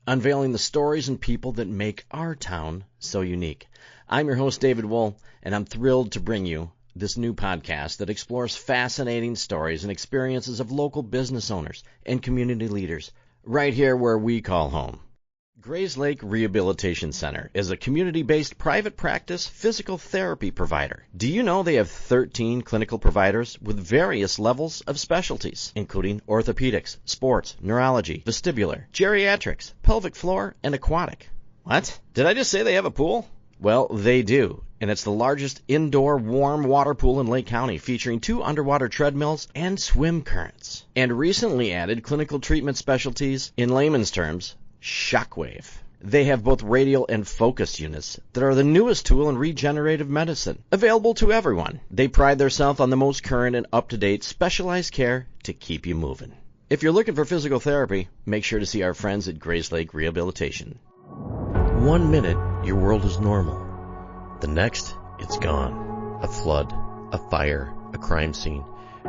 unveiling the stories and people that make our town so unique. I'm your host, David Wool, and I'm thrilled to bring you this new podcast that explores fascinating stories and experiences of local business owners and community leaders right here where we call home. Grayslake Rehabilitation Center is a community-based private practice physical therapy provider. Do you know they have 13 clinical providers with various levels of specialties, including orthopedics, sports, neurology, vestibular, geriatrics, pelvic floor, and aquatic? What? Did I just say they have a pool? Well, they do, and it's the largest indoor warm water pool in Lake County, featuring 2 underwater treadmills and swim currents. And recently added clinical treatment specialties, in layman's terms, Shockwave. They have both radial and focus units that are the newest tool in regenerative medicine, available to everyone. They pride themselves on the most current and up-to-date specialized care to keep you moving. If you're looking for physical therapy, make sure to see our friends at Grayslake Rehabilitation. 1 minute, your world is normal. The next, it's gone. A flood, a fire, a crime scene.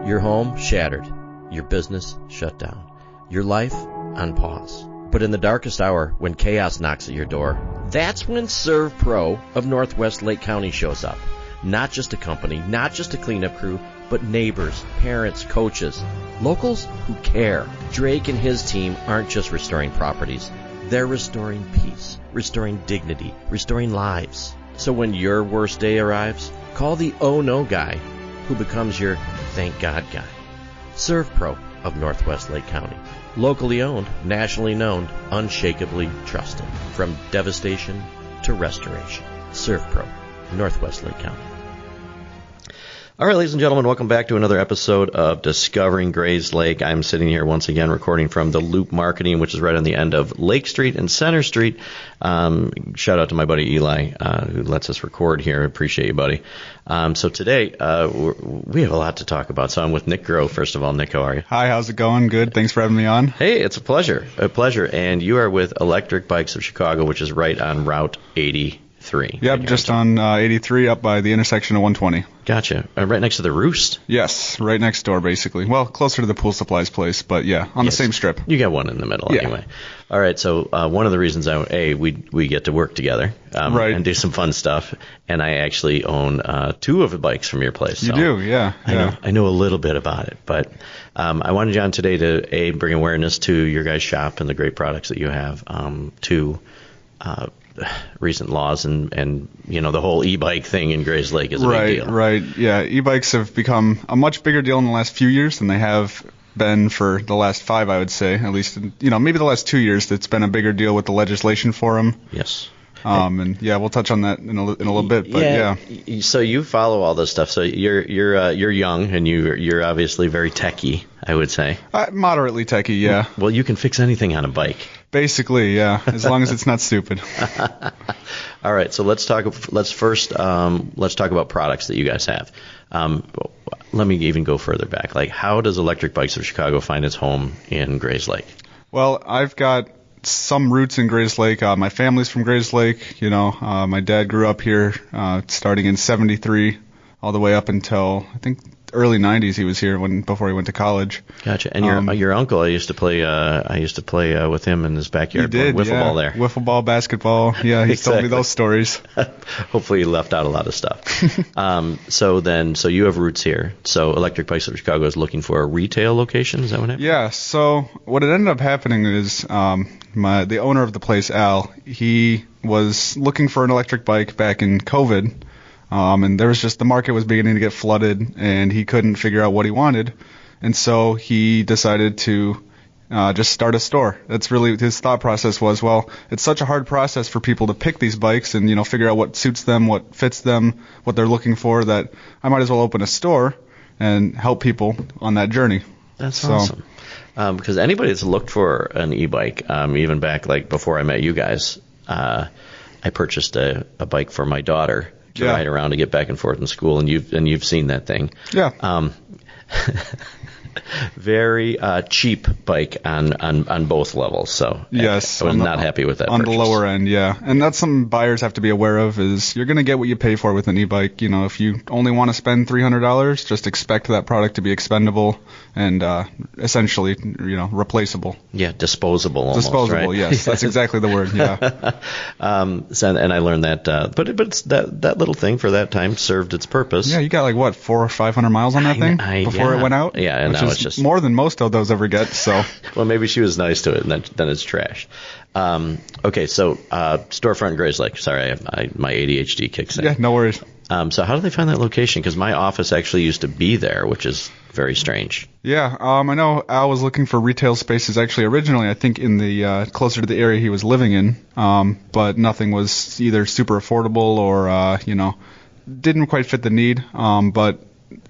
Your home shattered. Your business shut down. Your life on pause. But in the darkest hour, when chaos knocks at your door, that's when Serve Pro of Northwest Lake County shows up. Not just a company, not just a cleanup crew, but neighbors, parents, coaches, locals who care. Drake and his team aren't just restoring properties. They're restoring peace, restoring dignity, restoring lives. So when your worst day arrives, call the oh no guy who becomes your thank God guy. Serve Pro of Northwest Lake County. Locally owned, nationally known, unshakably trusted. From devastation to restoration. Serve Pro, Northwest Lake County. All right, ladies and gentlemen, welcome back to another episode of Discovering Grayslake. I'm sitting here once again recording from the Loop Marketing, which is right on the end of Lake Street and Center Street. Shout out to my buddy Eli, who lets us record here. Appreciate you, buddy. So today, we have a lot to talk about. So I'm with Nick Groh. First of all, Nick, how are you? Hi, how's it going? Good. Thanks for having me on. Hey, it's a pleasure. A pleasure. And you are with Electric Bikes of Chicago, which is right on Route 83. Yep, just on 83 up by the intersection of 120. Gotcha. Right next to the Roost? Yes, right next door, basically. Well, closer to the pool supplies place, but yeah, on the same strip. You got one in the middle anyway. All right, so one of the reasons we get to work together right. and do some fun stuff, and I actually own 2 of the bikes from your place. You so do, yeah. I know a little bit about it, but I wanted you on today to, bring awareness to your guys' shop and the great products that you have, to recent laws and you know the whole e-bike thing in Grayslake is a big deal. Right. Yeah, e-bikes have become a much bigger deal in the last few years than they have been for the last 5, I would say. At least, maybe the last 2 years it's been a bigger deal with the legislation for them. Yes. And yeah, we'll touch on that in a little bit. But yeah. So you follow all this stuff. So you're young and you're obviously very techy, I would say. Moderately techy, yeah. Well, you can fix anything on a bike. Basically, yeah, as long as it's not stupid. All right, so let's first talk about products that you guys have. Let me even go further back. Like, how does Electric Bikes of Chicago find its home in Grayslake? Well, I've got some roots in Grayslake. My family's from Grayslake. My dad grew up here starting in '73 all the way up until, I think, early '90s. He was here before he went to college. Gotcha. And your uncle, I used to play with him in his backyard. You did, wiffle ball there. Wiffle ball, basketball. Yeah, he told me those stories. Hopefully, he left out a lot of stuff. So you have roots here. So Electric Bikes of Chicago is looking for a retail location. Is that what happened? Yeah. So what had ended up happening is the owner of the place, Al, he was looking for an electric bike back in COVID. And there was just the market was beginning to get flooded, and he couldn't figure out what he wanted, and so he decided to just start a store. That's really his thought process was. Well, it's such a hard process for people to pick these bikes and figure out what suits them, what fits them, what they're looking for. That I might as well open a store and help people on that journey. That's awesome. Because anybody that's looked for an e-bike, even back like before I met you guys, I purchased a bike for my daughter. To ride around to get back and forth in school, and you've seen that thing. Yeah. Very cheap bike on both levels. So yes, I was not happy with that on purchase. the lower end. Yeah, and that's something buyers have to be aware of. Is you're going to get what you pay for with an e-bike. You know, if you only want to spend $300, just expect that product to be expendable and essentially, replaceable. Yeah, disposable. Almost, disposable. Right? Yes, that's exactly the word. Yeah. And I learned that, but it's that little thing for that time served its purpose. Yeah, you got like what 400 or 500 miles on that thing before it went out. Yeah, and which now is it's just more than most of those ever get. So. Well, maybe she was nice to it, and then it's trash. Okay, so storefront Grayslake. Sorry, my ADHD kicks in. Yeah, no worries. So how do they find that location? Because my office actually used to be there, which is very strange. Yeah, I know Al was looking for retail spaces actually originally, I think, in the closer to the area he was living in, but nothing was either super affordable or, didn't quite fit the need. But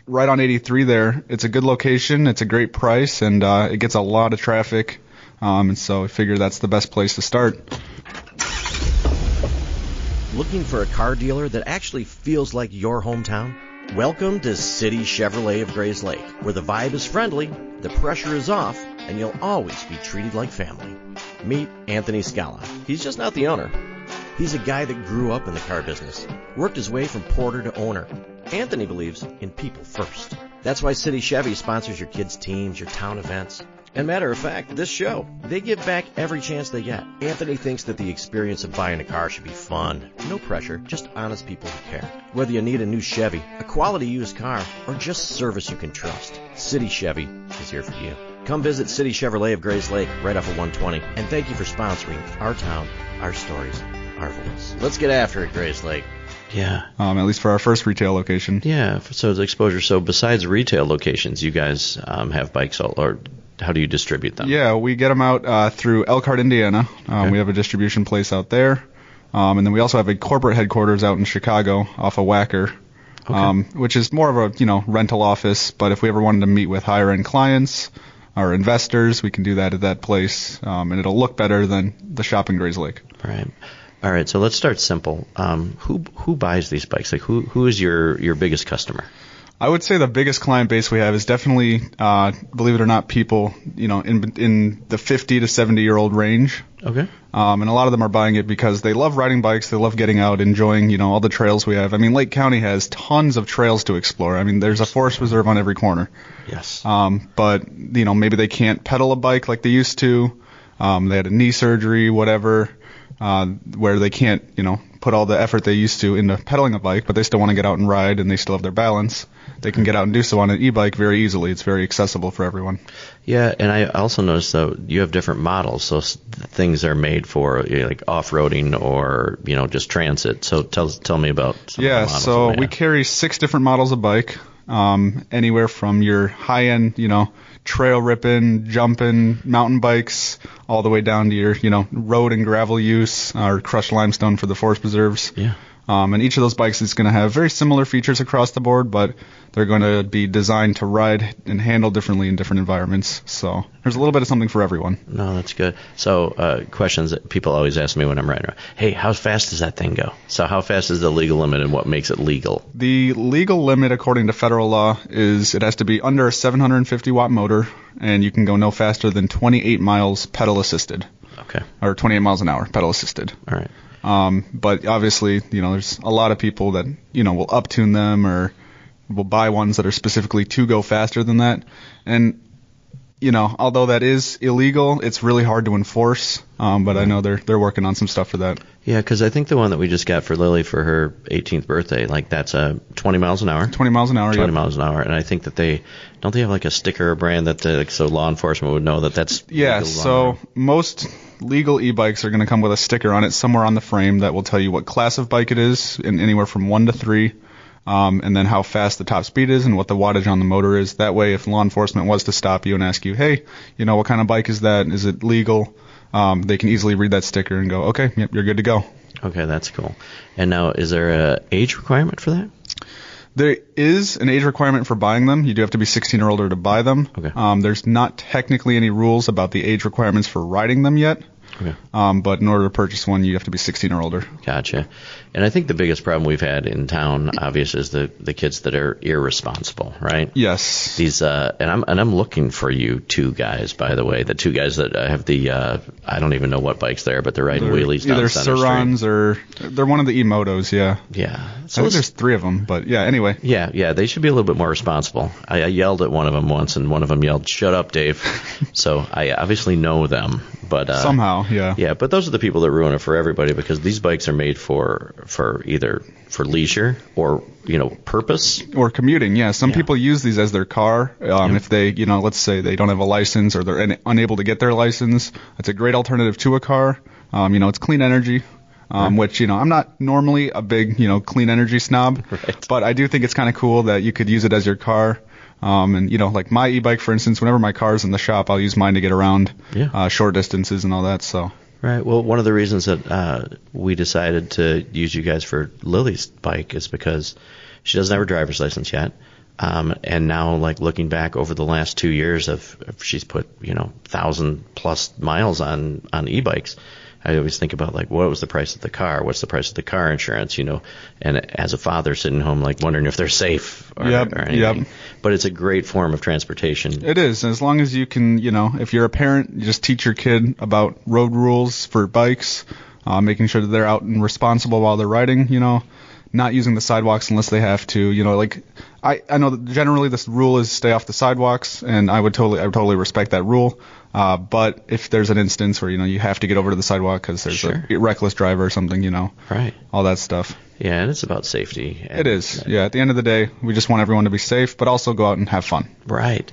right on 83 there, it's a good location, it's a great price, and it gets a lot of traffic, and so I figure that's the best place to start. Looking for a car dealer that actually feels like your hometown? Welcome to City Chevrolet of Grayslake, where the vibe is friendly, the pressure is off, and you'll always be treated like family. Meet Anthony Scala. He's just not the owner. He's a guy that grew up in the car business, worked his way from porter to owner. Anthony believes in people first. That's why City Chevy sponsors your kids' teams, your town events. And matter of fact, this show, they give back every chance they get. Anthony thinks that the experience of buying a car should be fun. No pressure, just honest people who care. Whether you need a new Chevy, a quality used car, or just service you can trust, City Chevy is here for you. Come visit City Chevrolet of Grayslake right off of 120. And thank you for sponsoring our town, our stories, our voice. Let's get after it, Grayslake. Yeah. At least for our first retail location. Yeah, so the exposure. So besides retail locations, you guys have bikes or how do you distribute them? Yeah, we get them out through Elkhart, Indiana. Okay. We have a distribution place out there. And then we also have a corporate headquarters out in Chicago off of Wacker, which is more of a, rental office. But if we ever wanted to meet with higher-end clients or investors, we can do that at that place. And it'll look better than the shop in Grayslake. Right. All right, so let's start simple. Who buys these bikes? Like, who is your biggest customer? I would say the biggest client base we have is definitely, believe it or not, people, in the 50 to 70-year-old range. Okay. And a lot of them are buying it because they love riding bikes, they love getting out, enjoying, all the trails we have. I mean, Lake County has tons of trails to explore. I mean, there's a forest reserve on every corner. Yes. But, maybe they can't pedal a bike like they used to. They had a knee surgery, whatever, where they can't, put all the effort they used to into pedaling a bike, but they still want to get out and ride, and they still have their balance. They can get out and do so on an e-bike very easily. It's very accessible for everyone. Yeah, and I also noticed, though, you have different models. So things are made for like off-roading or, just transit. So tell me about some of the models. Yeah, so we carry 6 different models of bike, anywhere from your high-end, trail ripping, jumping, mountain bikes, all the way down to your, road and gravel use, or crushed limestone for the forest preserves. Yeah. And each of those bikes is going to have very similar features across the board, but they're going to be designed to ride and handle differently in different environments. So there's a little bit of something for everyone. No, that's good. So questions that people always ask me when I'm riding around. Hey, how fast does that thing go? So how fast is the legal limit and what makes it legal? The legal limit, according to federal law, is it has to be under a 750-watt motor, and you can go no faster than 28 miles pedal assisted. Okay. Or 28 miles an hour pedal assisted. All right. But obviously, there's a lot of people that, will up-tune them or will buy ones that are specifically to go faster than that. And, although that is illegal, it's really hard to enforce. But I know they're working on some stuff for that. Yeah, because I think the one that we just got for Lily for her 18th birthday, like that's 20 miles an hour. 20 miles an hour, 20 miles an hour. And I think that they have like a sticker or brand that so law enforcement would know that that's yeah. So most legal e-bikes are going to come with a sticker on it somewhere on the frame that will tell you what class of bike it is, in anywhere from 1 to 3, and then how fast the top speed is and what the wattage on the motor is. That way, if law enforcement was to stop you and ask you, hey, what kind of bike is that? Is it legal? They can easily read that sticker and go, okay, yep, you're good to go. Okay, that's cool. And now, is there an age requirement for that? There is an age requirement for buying them. You do have to be 16 or older to buy them. Okay. There's not technically any rules about the age requirements for riding them yet. Okay. But in order to purchase one, you have to be 16 or older. Gotcha. And I think the biggest problem we've had in town, obviously, is the kids that are irresponsible, right? Yes. These and I'm looking for you two guys, by the way, the two guys that have the I don't even know what bikes they are, but they're riding wheelies down either Center Surons Street. or they're one of the E-Motos, yeah. Yeah. So I think there's 3 of them, but yeah. Anyway. Yeah, they should be a little bit more responsible. I yelled at one of them once, and one of them yelled, "Shut up, Dave." So I obviously know them, but somehow, yeah. Yeah, but those are the people that ruin it for everybody, because these bikes are made for either for leisure or purpose or commuting. Yeah, some people use these as their car. If they, let's say they don't have a license or they're unable to get their license, it's a great alternative to a car. It's clean energy. Which, I'm not normally a big, clean energy snob, right. But I do think it's kind of cool that you could use it as your car. And, like my e-bike, for instance, whenever my car's in the shop, I'll use mine to get around short distances and all that, so. Right. Well, one of the reasons that we decided to use you guys for Lily's bike is because she doesn't have her driver's license yet. And now, looking back over the last 2 years she's put, 1,000+ miles on e-bikes. I always think about what was the price of the car? What's the price of the car insurance? And as a father sitting home, wondering if they're safe or anything. Yep. But it's a great form of transportation. It is. As long as you can, if you're a parent, you just teach your kid about road rules for bikes, making sure that they're out and responsible while they're riding, not using the sidewalks unless they have to, I know that generally this rule is stay off the sidewalks, and I would totally respect that rule. But if there's an instance where, you have to get over to the sidewalk because there's a reckless driver or something, right. All that stuff. Yeah, and it's about safety. It is. Yeah, at the end of the day, we just want everyone to be safe, but also go out and have fun. Right.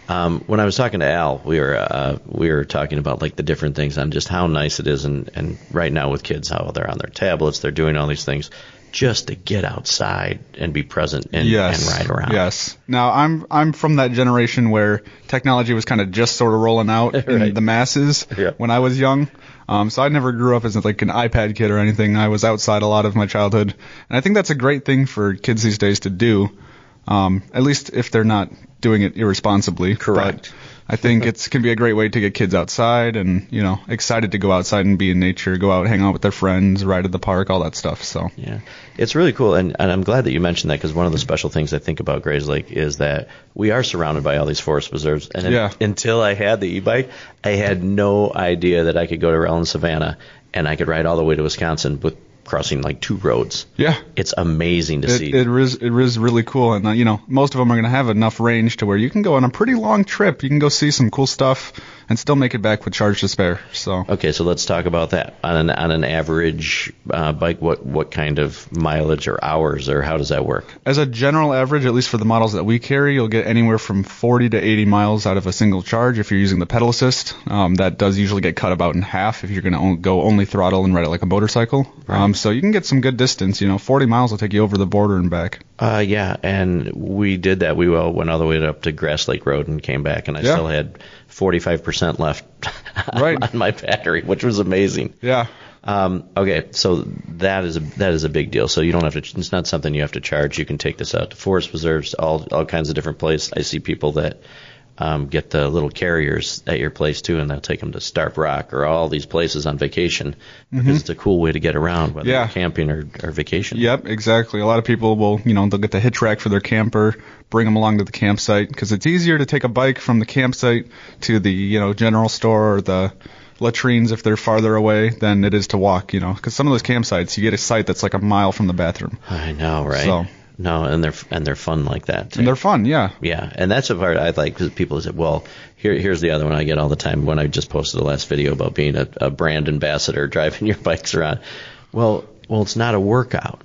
When I was talking to Al, we were talking about the different things on just how nice it is, and right now with kids, how they're on their tablets, they're doing all these things just to get outside and be present and ride around. Yes. Now I'm from that generation where technology was kind of just sort of rolling out in the masses when I was young. So I never grew up as an iPad kid or anything. I was outside a lot of my childhood, and I think that's a great thing for kids these days to do. At least if they're not doing it irresponsibly. Correct. But I think it can be a great way to get kids outside and, excited to go outside and be in nature, go out, hang out with their friends, ride at the park, all that stuff. So yeah, it's really cool. And I'm glad that you mentioned that, because one of the special things I think about Grayslake is that we are surrounded by all these forest preserves. And until I had the e-bike, I had no idea that I could go to Rell and Savannah and I could ride all the way to Wisconsin with crossing 2 roads. Yeah. It's amazing to see. It is really cool. And, most of them are going to have enough range to where you can go on a pretty long trip. You can go see some cool stuff and still make it back with charge to spare. So. Okay, so let's talk about that. On an average bike, what kind of mileage or hours, or how does that work? As a general average, at least for the models that we carry, you'll get anywhere from 40 to 80 miles out of a single charge if you're using the pedal assist. That does usually get cut about in half if you're going to go only throttle and ride it like a motorcycle. Right. So you can get some good distance. 40 miles will take you over the border and back. Yeah, and we did that. We went all the way up to Grayslake Road and came back, and I still had 45% left on my battery, which was amazing. Yeah. Okay, so that is a big deal. So you don't have to. It's not something you have to charge. You can take this out to forest preserves, all kinds of different places. I see people that get the little carriers at your place too, and they'll take them to Starp Rock or all these places on vacation because it's a cool way to get around, whether you're camping or vacation. Yep, exactly. A lot of people will, they'll get the hitch rack for their camper, bring them along to the campsite, because it's easier to take a bike from the campsite to the, general store or the latrines if they're farther away than it is to walk, because some of those campsites, you get a site that's like a mile from the bathroom. I know, right? So. No, and they're fun like that too. And they're fun, yeah. Yeah, and that's the part I like, because people say, well, here's the other one I get all the time when I just posted the last video about being a brand ambassador, driving your bikes around. Well, it's not a workout.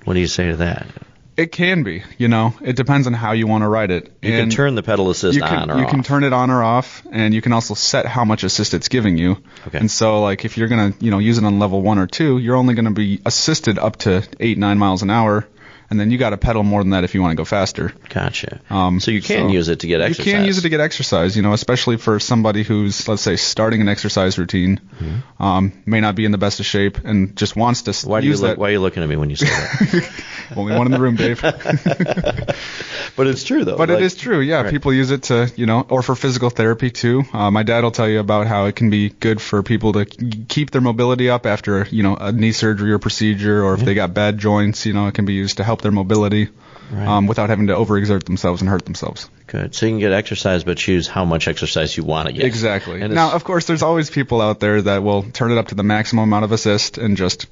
What do you say to that? It can be, It depends on how you want to ride it. You can turn the pedal assist on or off. You can turn it on or off, and you can also set how much assist it's giving you. Okay. And so, if you're going to, use it on level 1 or 2, you're only going to be assisted up to 8-9 miles an hour. and then you got to pedal more than that if you want to go faster. Gotcha. So you can use it to get exercise. You can use it to get exercise, especially for somebody who's, let's say, starting an exercise routine, may not be in the best of shape and just wants to use that. Why are you looking at me when you say that? Only one in the room, Dave. But it's true, though. But it is true, yeah. Right. People use it to, or for physical therapy, too. My dad will tell you about how it can be good for people to keep their mobility up after, a knee surgery or procedure, or if they got bad joints, it can be used to help their mobility without having to overexert themselves and hurt themselves. Good. So you can get exercise, but choose how much exercise you want to get. Exactly. Now, of course, there's always people out there that will turn it up to the maximum amount of assist and just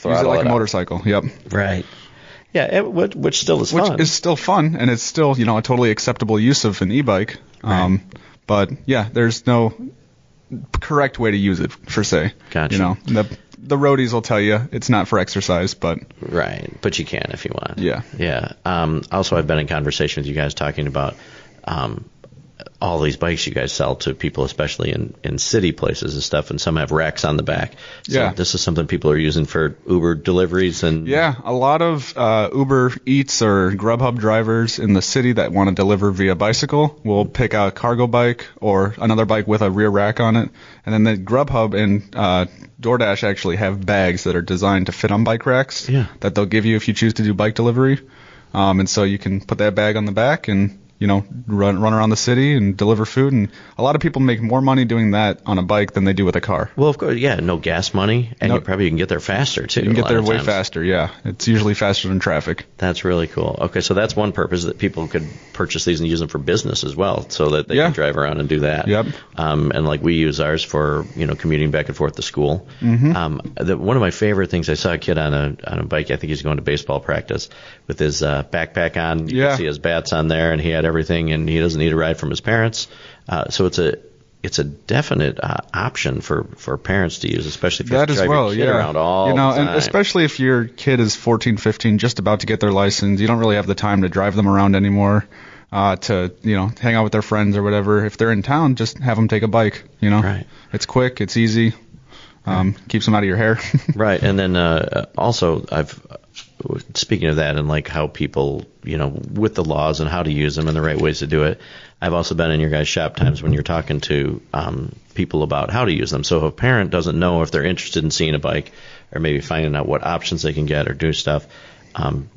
use it like a motorcycle. Yep. Right. Yeah, which still is fun. Which is still fun, and it's still, a totally acceptable use of an e-bike. Right. But, yeah, there's no correct way to use it, per se. Gotcha. The roadies will tell you it's not for exercise, but... Right, but you can if you want. Yeah. Yeah. Also, I've been in conversation with you guys talking about all these bikes you guys sell to people, especially in city places and stuff, and some have racks on the back. So this is something people are using for Uber deliveries and... Yeah, a lot of Uber Eats or Grubhub drivers in the city that want to deliver via bicycle will pick a cargo bike or another bike with a rear rack on it, and then the Grubhub and DoorDash actually have bags that are designed to fit on bike racks that they'll give you if you choose to do bike delivery. And so you can put that bag on the back and run around the city and deliver food. And a lot of people make more money doing that on a bike than they do with a car. Well, of course, no gas money, and you can get there faster, too. You can get there way faster, yeah. It's usually faster than traffic. That's really cool. Okay, so that's one purpose, that people could purchase these and use them for business as well, so that they can drive around and do that. Yep. And like we use ours for, commuting back and forth to school. Mm-hmm. One of my favorite things, I saw a kid on a bike, I think he's going to baseball practice, with his backpack on. You can see his bats on there, and he had everything, and he doesn't need a ride from his parents. So it's a definite option for parents to use, especially if you drive your kid around all the time. And especially if your kid is 14, 15, just about to get their license. You don't really have the time to drive them around anymore, to hang out with their friends or whatever. If they're in town, just have them take a bike. Right. It's quick, it's easy, keeps them out of your hair. Right, and then also speaking of that and like how people, with the laws and how to use them and the right ways to do it, I've also been in your guys' shop times when you're talking to people about how to use them. So if a parent doesn't know if they're interested in seeing a bike or maybe finding out what options they can get or do stuff,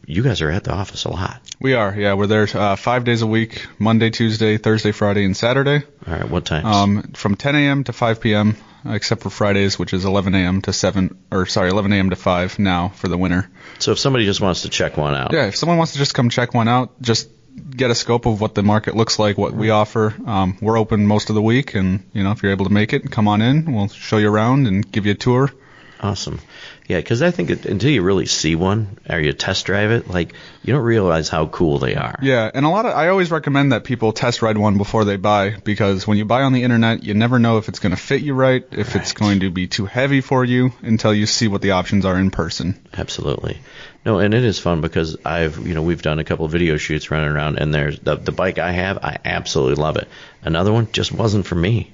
you guys are at the office a lot. We are, yeah. We're there 5 days a week, Monday, Tuesday, Thursday, Friday, and Saturday. All right, what times? From 10 a.m. to 5 p.m., except for Fridays, which is 11 a.m. to 11 a.m. to 5 now for the winter. So if somebody just wants to check one out. Yeah, if someone wants to just come check one out, just get a scope of what the market looks like, what we offer. We're open most of the week, and, if you're able to make it, come on in. We'll show you around and give you a tour. Awesome. Yeah, because I think until you really see one or you test drive it, you don't realize how cool they are. Yeah, and I always recommend that people test ride one before they buy, because when you buy on the internet, you never know if it's going to fit you right, if it's going to be too heavy for you until you see what the options are in person. Absolutely. No, and it is fun because we've done a couple of video shoots running around, and there's the bike I have, I absolutely love it. Another one just wasn't for me,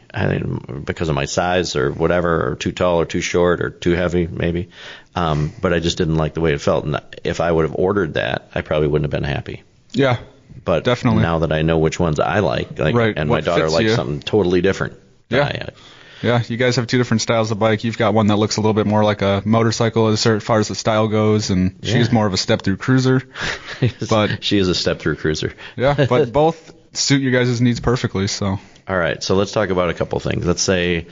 because of my size or whatever, or too tall or too short or too heavy maybe. But I just didn't like the way it felt, and if I would have ordered that, I probably wouldn't have been happy. Yeah, but definitely. Now that I know which ones I like, right, and my daughter likes something totally different. Yeah, you guys have two different styles of bike. You've got one that looks a little bit more like a motorcycle as far as the style goes, and she's more of a step-through cruiser. But she is a step-through cruiser. Yeah, but both suit you guys' needs perfectly. So. All right, so let's talk about a couple things. Let's say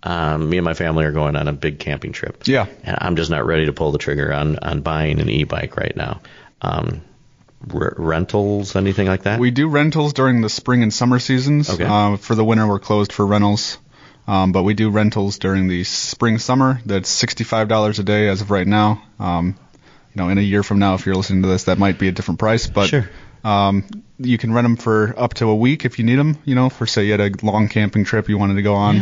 me and my family are going on a big camping trip. Yeah. And I'm just not ready to pull the trigger on buying an e-bike right now. Rentals, anything like that? We do rentals during the spring and summer seasons. Okay. For the winter, we're closed for rentals. But we do rentals during the spring, summer. That's $65 a day as of right now. In a year from now, if you're listening to this, that might be a different price. But sure. You can rent them for up to a week if you need them. For say you had a long camping trip you wanted to go on.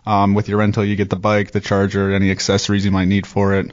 Yeah. With your rental, you get the bike, the charger, any accessories you might need for it.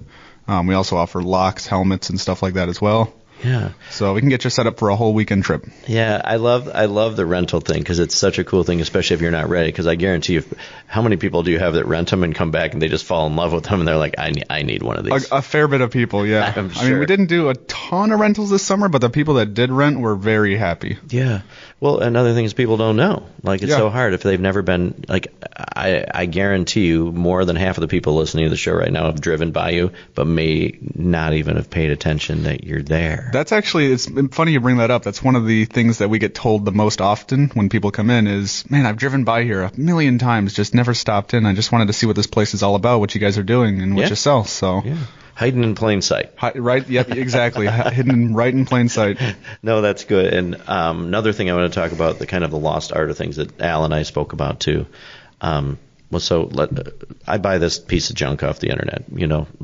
We also offer locks, helmets, and stuff like that as well. Yeah. So we can get you set up for a whole weekend trip. Yeah, I love the rental thing because it's such a cool thing, especially if you're not ready. Because I guarantee you, how many people do you have that rent them and come back and they just fall in love with them and they're like, I need one of these. A fair bit of people, yeah. I'm sure. I mean, we didn't do a ton of rentals this summer, but the people that did rent were very happy. Yeah. Well, another thing is people don't know. Like, it's Yeah. so hard if they've never been, like, I guarantee you more than half of the people listening to the show right now have driven by you, but may not even have paid attention that you're there. That's actually, it's funny you bring that up. That's one of the things that we get told the most often when people come in is, man, I've driven by here a million times, just never stopped in. I just wanted to see what this place is all about, what you guys are doing, and what Yeah. you sell. So, Yeah. Hiding in plain sight. Right? Yep, exactly. Hidden right in plain sight. No, that's good. And another thing I want to talk about, the kind of the lost art of things that Al and I spoke about too. I buy this piece of junk off the internet,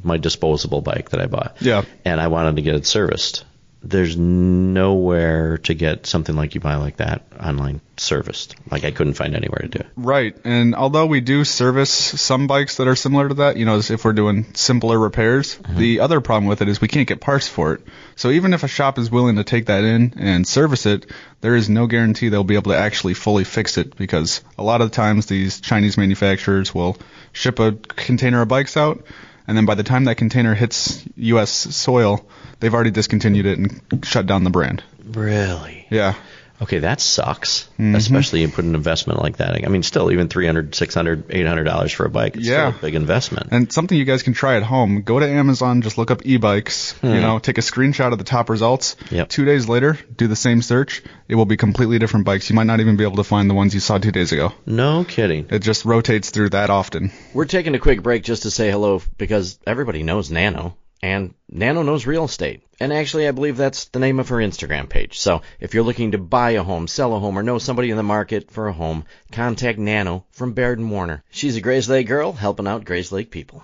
my disposable bike that I bought. Yeah. And I wanted to get it serviced. There's nowhere to get something like you buy like that online serviced. Like, I couldn't find anywhere to do it. Right. And although we do service some bikes that are similar to that, as if we're doing simpler repairs, the other problem with it is we can't get parts for it. So even if a shop is willing to take that in and service it, there is no guarantee they'll be able to actually fully fix it, because a lot of the times these Chinese manufacturers will ship a container of bikes out, and then by the time that container hits U.S. soil, they've already discontinued it and shut down the brand. Really? Yeah. Okay, that sucks, especially you put an investment like that. I mean, still, even $300, $600, $800 for a bike, it's still a big investment. And something you guys can try at home, go to Amazon, just look up e-bikes, take a screenshot of the top results. Yep. 2 days later, do the same search. It will be completely different bikes. You might not even be able to find the ones you saw 2 days ago. No kidding. It just rotates through that often. We're taking a quick break just to say hello because everybody knows Nano. And Nano knows real estate. And actually, I believe that's the name of her Instagram page. So if you're looking to buy a home, sell a home, or know somebody in the market for a home, contact Nano from Baird & Warner. She's a Grayslake girl helping out Grayslake people.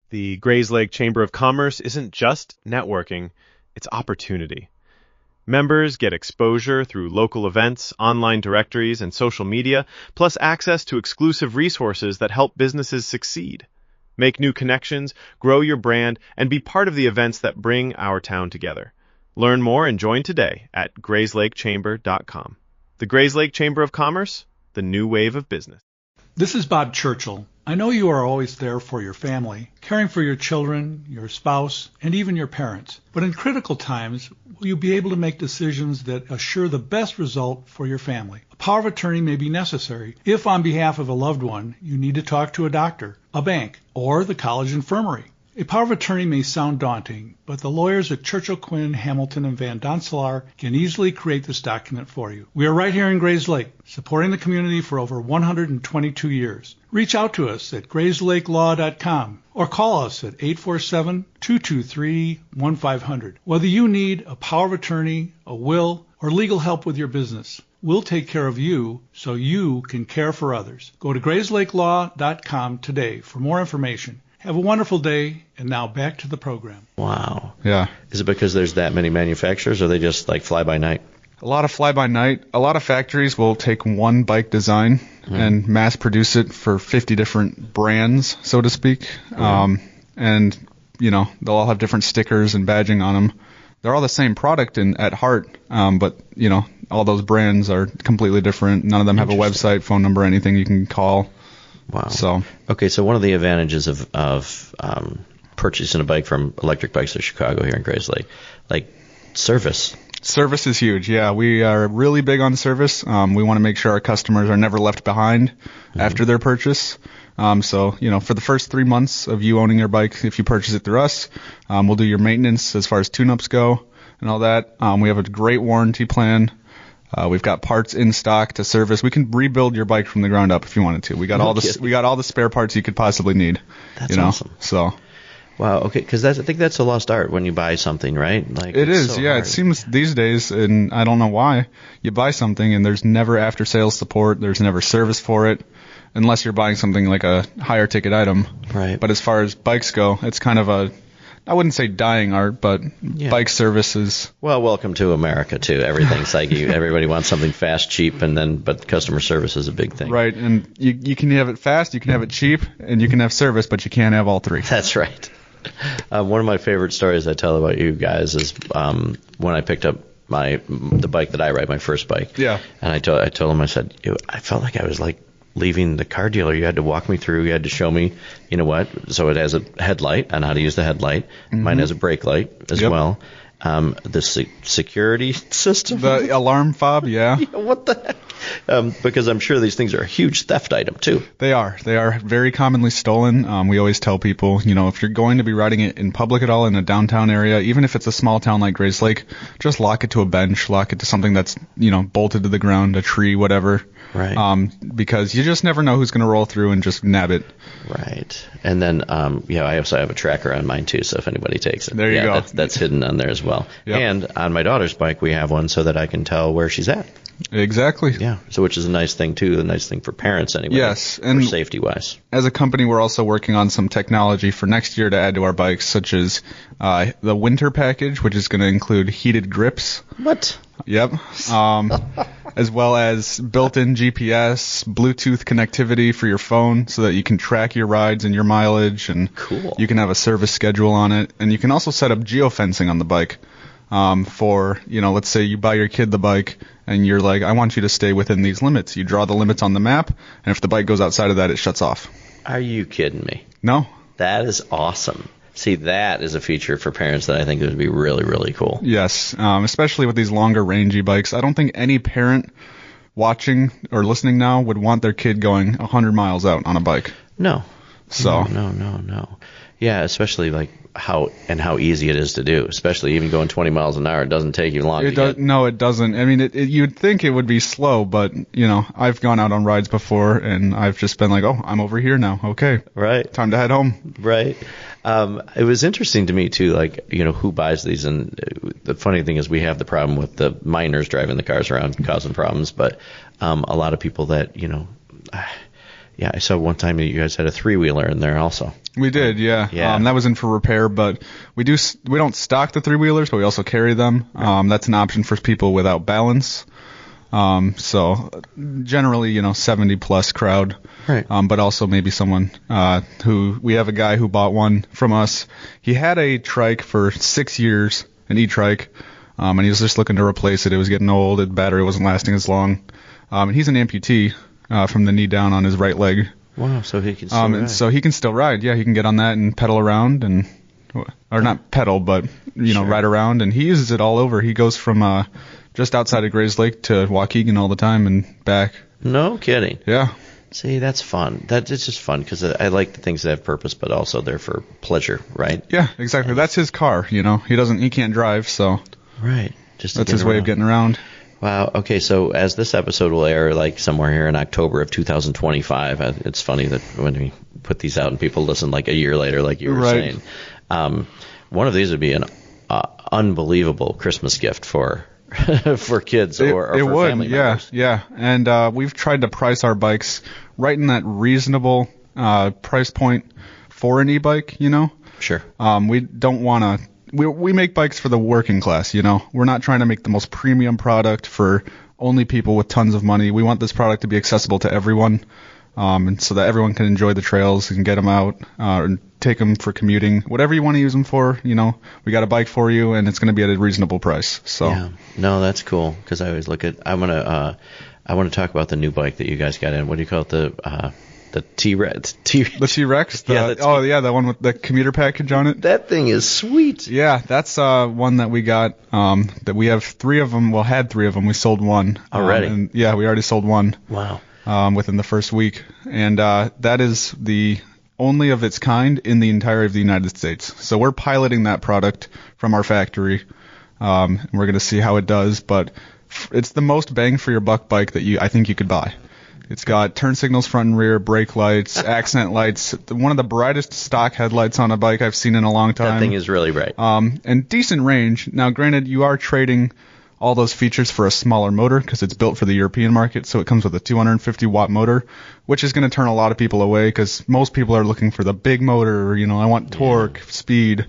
The Grayslake Chamber of Commerce isn't just networking, it's opportunity. Members get exposure through local events, online directories, and social media, plus access to exclusive resources that help businesses succeed. Make new connections, grow your brand, and be part of the events that bring our town together. Learn more and join today at grayslakechamber.com. The Grayslake Chamber of Commerce, the new wave of business. This is Bob Churchill. I know you are always there for your family, caring for your children, your spouse, and even your parents. But in critical times, will you be able to make decisions that assure the best result for your family? A power of attorney may be necessary if, on behalf of a loved one, you need to talk to a doctor, a bank, or the college infirmary. A power of attorney may sound daunting, but the lawyers at Churchill, Quinn, Hamilton, and Van Doncelar can easily create this document for you. We are right here in Grayslake, supporting the community for over 122 years. Reach out to us at grayslakelaw.com or call us at 847-223-1500. Whether you need a power of attorney, a will, or legal help with your business, we'll take care of you so you can care for others. Go to grayslakelaw.com today for more information. Have a wonderful day, and now back to the program. Wow. Yeah. Is it because there's that many manufacturers, or are they just like fly by night? A lot of fly-by-night. A lot of factories will take one bike design and mass produce it for 50 different brands, so to speak. And, they'll all have different stickers and badging on them. They're all the same product at heart, but, all those brands are completely different. None of them have a website, phone number, anything you can call. Wow. So one of the advantages of purchasing a bike from Electric Bikes of Chicago here in Grayslake, like service. Service is huge. Yeah, we are really big on service. We want to make sure our customers are never left behind after their purchase. So, for the first 3 months of you owning your bike, if you purchase it through us, we'll do your maintenance as far as tune-ups go and all that. We have a great warranty plan. We've got parts in stock to service. We can rebuild your bike from the ground up if you wanted to. We got all the spare parts you could possibly need. That's awesome. So. Wow. Okay. Because I think that's a lost art when you buy something, right? Like it is. So yeah. hard. It seems these days, and I don't know why, you buy something and there's never after sales support. There's never service for it, unless you're buying something like a higher ticket item. Right. But as far as bikes go, it's kind of I wouldn't say dying art, but bike services. Well, welcome to America too. Everything's like everybody wants something fast, cheap, but customer service is a big thing. Right, and you can have it fast, you can have it cheap, and you can have service, but you can't have all three. That's right. One of my favorite stories I tell about you guys is when I picked up the bike that I ride, my first bike. Yeah. And I told him, I said, I felt like I was like leaving the car dealer. You had to walk me through. You had to show me, you know what? So it has a headlight on how to use the headlight. Mine has a brake light as well. The security system. The alarm fob, yeah. What the heck? Because I'm sure these things are a huge theft item, too. They are. They are very commonly stolen. We always tell people, if you're going to be riding it in public at all in a downtown area, even if it's a small town like Grayslake, just lock it to a bench, lock it to something that's, bolted to the ground, a tree, whatever. Right. Because you just never know who's going to roll through and just nab it. Right. And then, I also have a tracker on mine, too, so if anybody takes it. There you go. That's hidden on there as well. Yep. And on my daughter's bike, we have one so that I can tell where she's at. Exactly. Yeah. So which is a nice thing, too, a nice thing for parents anyway. Yes. And safety-wise. As a company, we're also working on some technology for next year to add to our bikes, such as the winter package, which is going to include heated grips. What? Yep. As well as built-in GPS, Bluetooth connectivity for your phone so that you can track your rides and your mileage, and cool. You can have a service schedule on it. And you can also set up geofencing on the bike for, let's say you buy your kid the bike and you're like, I want you to stay within these limits. You draw the limits on the map, and if the bike goes outside of that, it shuts off. Are you kidding me? No. That is awesome. See, that is a feature for parents that I think would be really, really cool. Yes, especially with these longer, rangy bikes. I don't think any parent watching or listening now would want their kid going 100 miles out on a bike. No. So. No. Yeah, especially like how easy it is to do, especially even going 20 miles an hour. It doesn't take you long to get. No, it doesn't. I mean, you'd think it would be slow, but, I've gone out on rides before, and I've just been like, oh, I'm over here now. Okay. Right. Time to head home. Right. It was interesting to me, too, like, who buys these. And the funny thing is we have the problem with the minors driving the cars around causing problems, but a lot of people that, yeah, I saw one time you guys had a three-wheeler in there also. We did, yeah. That was in for repair, but we don't stock the three-wheelers, but we also carry them. That's an option for people without balance. So generally, 70-plus crowd. Right. But also maybe someone we have a guy who bought one from us. He had a trike for 6 years, an e-trike, and he was just looking to replace it. It was getting old. The battery wasn't lasting as long. And he's an amputee from the knee down on his right leg. Wow, so he can still ride. So he can still ride. Yeah, he can get on that and pedal around or not pedal, but, Sure. ride around. And he uses it all over. He goes from just outside of Grayslake to Waukegan all the time and back. No kidding. Yeah. See, that's fun. It's just fun because I like the things that have purpose, but also they're for pleasure, right? Yeah, exactly. That's his car, He can't drive, so. Right. Just that's his way of getting around. Wow. Okay, so as this episode will air, like somewhere here in October of 2025, it's funny that when we put these out and people listen like a year later, like you were saying, one of these would be an unbelievable Christmas gift for kids or for family members. Yeah. And we've tried to price our bikes right in that reasonable price point for an e-bike, Sure. We don't want to. We make bikes for the working class, We're not trying to make the most premium product for only people with tons of money. We want this product to be accessible to everyone, and so that everyone can enjoy the trails and get them out and take them for commuting, whatever you want to use them for. We got a bike for you, and it's going to be at a reasonable price. So. Yeah. No, that's cool because I always look at. I want to talk about the new bike that you guys got in. What do you call it? The T-Rex. The T-Rex? The one with the commuter package on it? That thing is sweet. Yeah, that's one that we got, that we have 3 of them, had 3 of them. We sold one. Already? We already sold one. Wow. Within the first week. And that is the only of its kind in the entirety of the United States. So we're piloting that product from our factory, and we're going to see how it does. But it's the most bang for your buck bike that I think you could buy. It's got turn signals front and rear, brake lights, accent lights, one of the brightest stock headlights on a bike I've seen in a long time. That thing is really bright. And decent range. Now, granted, you are trading all those features for a smaller motor because it's built for the European market, so it comes with a 250-watt motor, which is going to turn a lot of people away because most people are looking for the big motor, I want torque, speed.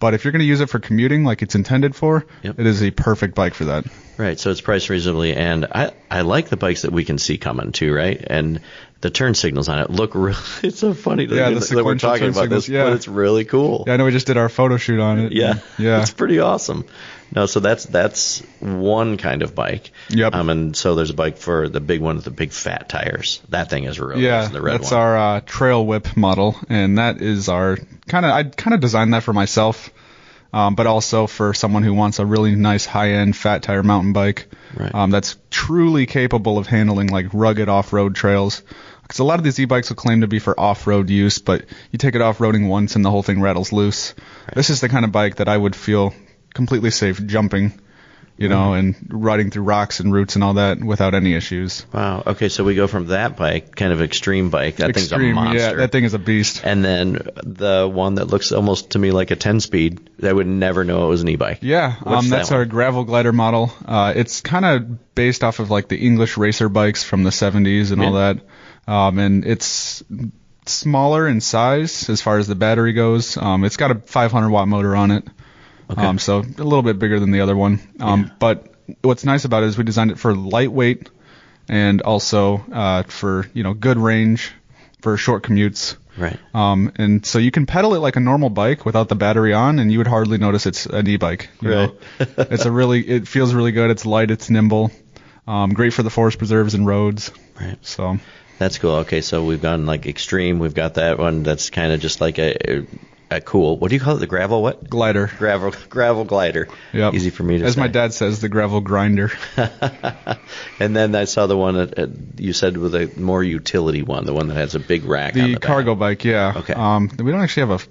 But if you're going to use it for commuting like it's intended for, It is a perfect bike for that. Right, so it's priced reasonably, and I like the bikes that we can see coming too, right? And the turn signals on it look really, it's so funny Yeah, the that we're sequential talking turn about signals, this, yeah. but it's really cool. Yeah, I know we just did our photo shoot on it. Yeah, Yeah. it's pretty awesome. No, so that's one kind of bike. Yep. And so there's a bike for the big one with the big fat tires. That thing is really Yeah, nice, the red that's one. our trail whip model, and that is our I kind of designed that for myself, but also for someone who wants a really nice high-end fat tire mountain bike. Right. That's truly capable of handling like rugged off-road trails. Because a lot of these e-bikes will claim to be for off-road use, but you take it off-roading once and the whole thing rattles loose. Right. This is the kind of bike that I would feel completely safe jumping, and riding through rocks and roots and all that without any issues. Wow. Okay, so we go from that bike, kind of extreme bike. That thing's a monster. Yeah, that thing is a beast. And then the one that looks almost to me like a 10-speed, I would never know it was an e-bike. Yeah, What's that's that our one? gravel glider model. It's kind of based off of like the English racer bikes from the 70s and all that. And it's smaller in size as far as the battery goes. It's got a 500-watt motor on it. Okay. So a little bit bigger than the other one. But what's nice about it is we designed it for lightweight and also for good range for short commutes. Right. And so you can pedal it like a normal bike without the battery on, and you would hardly notice it's an e-bike. You know? It feels really good. It's light. It's nimble. Great for the forest preserves and roads. Right. So That's cool. Okay, so we've gone like extreme. We've got that one that's kind of just like a cool. What do you call it? The gravel what? glider. Gravel glider. Yep. Easy for me to As say. my dad says, the gravel grinder. And then I saw the one that you said with a more utility one, the one that has a big rack on The the cargo bike, yeah. Okay. We don't actually have a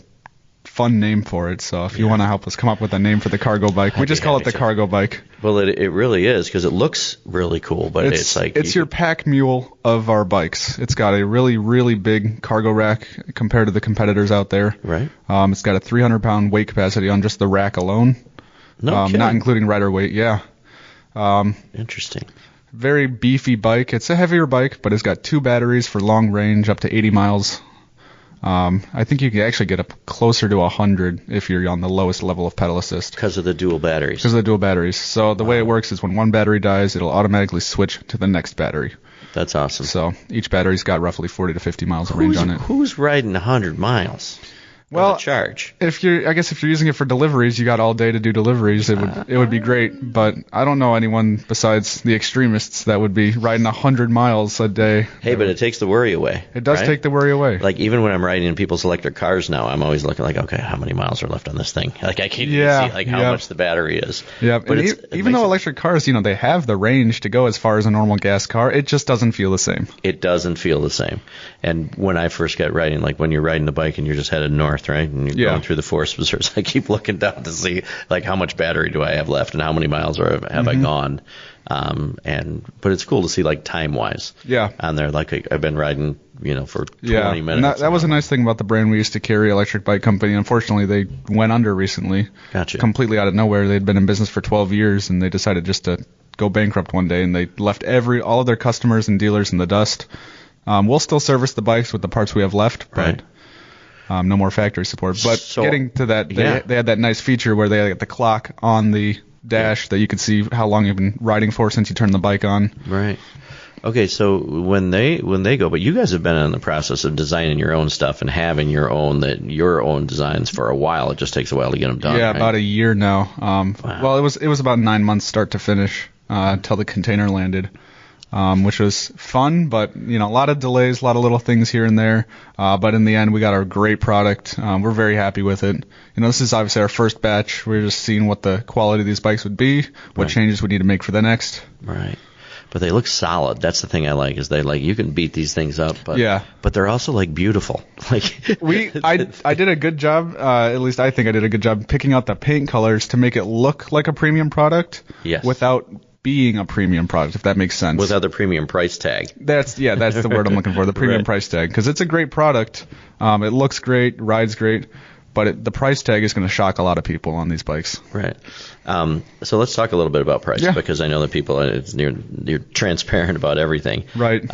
fun name for it, so if you want to help us come up with a name for the cargo bike, we just call it the cargo bike. Well, it really is because it looks really cool, but it's like it's your pack mule of our bikes. It's got a really, really big cargo rack compared to the competitors out there. Right. It's got a 300-pound weight capacity on just the rack alone. No kidding. Not including rider weight, yeah. Interesting. Very beefy bike. It's a heavier bike, but it's got 2 batteries for long range, up to 80 miles. I think you can actually get up closer to 100 if you're on the lowest level of pedal assist. Because of the dual batteries. Because of the dual batteries. So the way it works is when one battery dies, it'll automatically switch to the next battery. That's awesome. So each battery's got roughly 40 to 50 miles of range on it. Who's riding 100 miles? Well, on the charge. If you're using it for deliveries, you got all day to do deliveries. It would be great, but I don't know anyone besides the extremists that would be riding 100 miles a day. Hey, but it takes the worry away. It does right? take the worry away. Like even when I'm riding in people's electric cars now, I'm always looking like, okay, how many miles are left on this thing? Like I can't even see like how much the battery is. Yeah, but even though electric cars, they have the range to go as far as a normal gas car, it just doesn't feel the same. It doesn't feel the same. And when I first got riding, like when you're riding the bike and you're just headed north, right, and you're going through the forest preserves, I keep looking down to see like how much battery do I have left and how many miles have I gone. But it's cool to see like time wise. Yeah. On there, like I've been riding, for 20 minutes. And that was a nice thing about the brand we used to carry, Electric Bike Company. Unfortunately, they went under recently. Gotcha. Completely out of nowhere. They'd been in business for 12 years, and they decided just to go bankrupt one day, and they left all of their customers and dealers in the dust. We'll still service the bikes with the parts we have left, but right. No more factory support. But getting to that, they had that nice feature where they had the clock on the dash that you could see how long you've been riding for since you turned the bike on. Right. Okay, so when they go, but you guys have been in the process of designing your own stuff and having your own designs for a while. It just takes a while to get them done. Yeah, right? about a year now. Wow. Well, it was about 9 months start to finish until the container landed. Which was fun, but a lot of delays, a lot of little things here and there. But in the end, we got our great product. We're very happy with it. This is obviously our first batch. We're just seeing what the quality of these bikes would be, what changes we need to make for the next. Right. But they look solid. That's the thing I like, is you can beat these things up, but they're also beautiful. I did a good job, at least I think I did a good job picking out the paint colors to make it look like a premium product. Yes. Without being a premium product, if that makes sense. Without the premium price tag. That's the word I'm looking for, the premium price tag, because it's a great product. It looks great, rides great, but the price tag is going to shock a lot of people on these bikes. Right. So let's talk a little bit about price, because I know that people, you're transparent about everything. Right.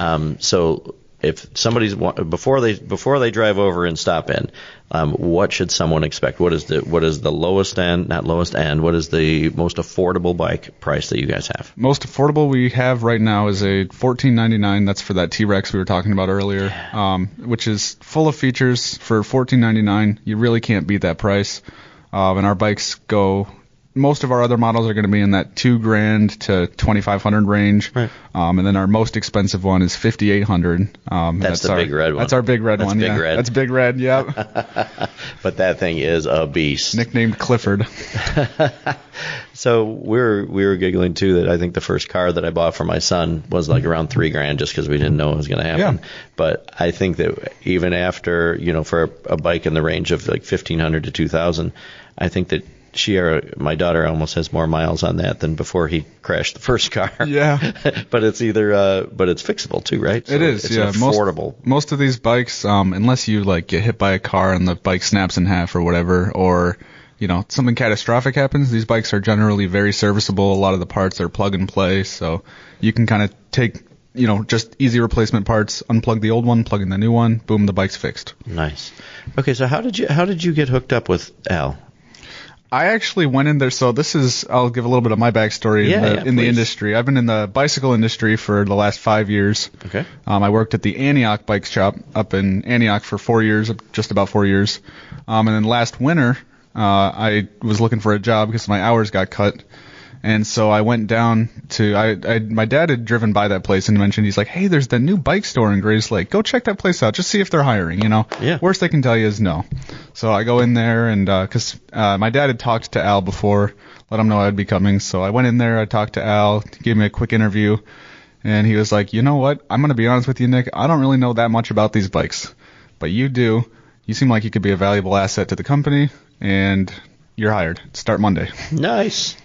So if somebody's before they drive over and stop in, what should someone expect? What is the lowest end, not lowest end? What is the most affordable bike price that you guys have? Most affordable we have right now is a $14.99. That's for that T-Rex we were talking about earlier, which is full of features for $14.99. You really can't beat that price. And our bikes go. Most of our other models are going to be in that $2,000 to $2,500 range, right. And then our most expensive one is $5,800. That's the big red one. That's our big red one. Big yeah. red. That's big red. Yep. But that thing is a beast. Nicknamed Clifford. So we were giggling too that I think the first car that I bought for my son was like around $3,000 just because we didn't know it was going to happen. Yeah. But I think that even after for a bike in the range of like $1,500 to $2,000, I think that my daughter almost has more miles on that than before he crashed the first car. Yeah. But it's but it's fixable too, right? So it is, it's yeah. affordable. Most of these bikes, unless you like get hit by a car and the bike snaps in half or whatever, or something catastrophic happens, these bikes are generally very serviceable. A lot of the parts are plug and play, so you can kind of take just easy replacement parts, unplug the old one, plug in the new one, boom, the bike's fixed. Nice. Okay, so how did you get hooked up with Al? I actually went in there, so I'll give a little bit of my backstory in the industry. I've been in the bicycle industry for the last 5 years. Okay. I worked at the Antioch Bike Shop up in Antioch for 4 years, just about 4 years. And then last winter, I was looking for a job because my hours got cut. And so I went down to, my dad had driven by that place and mentioned, he's like, hey, there's the new bike store in Grayslake. Go check that place out. Just see if they're hiring, Yeah. Worst they can tell you is no. So I go in there and, cause, my dad had talked to Al before, let him know I'd be coming. So I went in there, I talked to Al, gave me a quick interview, and he was like, you know what? I'm going to be honest with you, Nick. I don't really know that much about these bikes, but you do. You seem like you could be a valuable asset to the company, and you're hired. Start Monday. Nice.